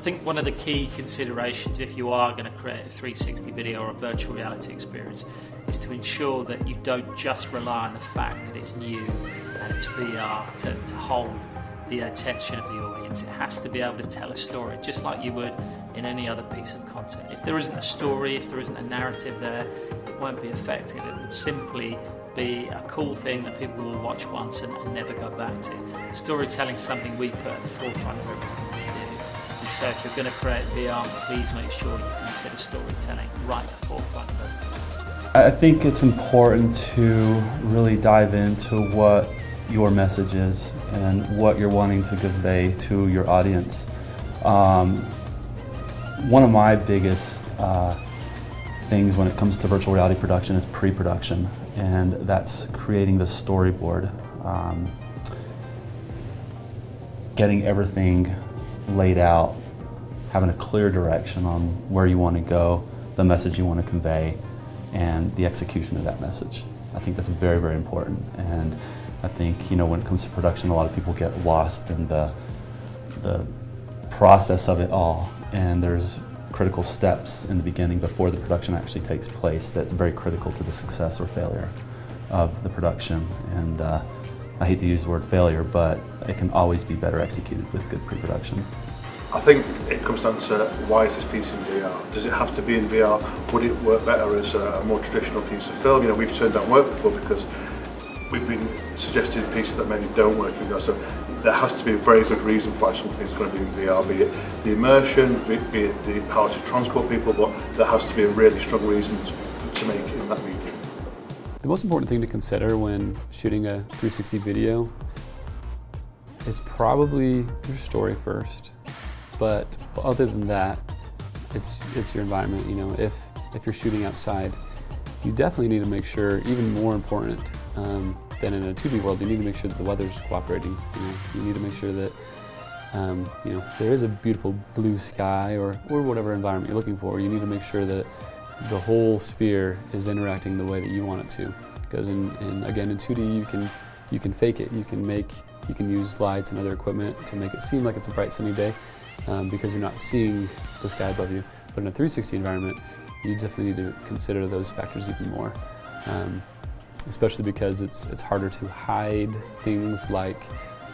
think one of the key considerations if you are going to create a 360 video or a virtual reality experience is to ensure that you don't just rely on the fact that it's new and it's VR to hold the attention of the audience. It has to be able to tell a story, just like you would in any other piece of content. If there isn't a story, if there isn't a narrative there, it won't be effective. It would simply be a cool thing that people will watch once and never go back to. Storytelling is something we put at the forefront of everything we do. And so if you're going to create VR, please make sure you consider storytelling right at the forefront of everything. I think it's important to really dive into what your message is and what you're wanting to convey to your audience. One of my biggest things when it comes to virtual reality production is pre-production, and that's creating the storyboard, getting everything laid out, having a clear direction on where you want to go, the message you want to convey, and the execution of that message. I think that's very, very important. And I think, you know, when it comes to production, a lot of people get lost in the process of it all, and there's critical steps in the beginning before the production actually takes place that's very critical to the success or failure of the production. And I hate to use the word failure, but it can always be better executed with good pre-production. I think it comes down to why is this piece in VR? Does it have to be in VR? Would it work better as a more traditional piece of film? You know, we've turned down work before because we've been suggested pieces that maybe don't work in VR. So there has to be a very good reason why something's going to be in VR, be it the immersion, be it the power to transport people, but there has to be a really strong reason to make it in that medium. The most important thing to consider when shooting a 360 video is probably your story first. But other than that, it's your environment. You know, if you're shooting outside, you definitely need to make sure, even more important than in a 2D world, you need to make sure that the weather's cooperating. You know, you need to make sure that you know, there is a beautiful blue sky or whatever environment you're looking for. You need to make sure that the whole sphere is interacting the way that you want it to. Because again, in 2D, you can fake it. You can use lights and other equipment to make it seem like it's a bright sunny day. Because you're not seeing the sky above you. But in a 360 environment, you definitely need to consider those factors even more. Especially because it's harder to hide things like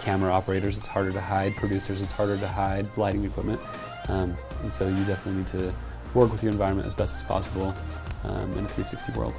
camera operators, it's harder to hide producers, it's harder to hide lighting equipment. And so you definitely need to work with your environment as best as possible in a 360 world.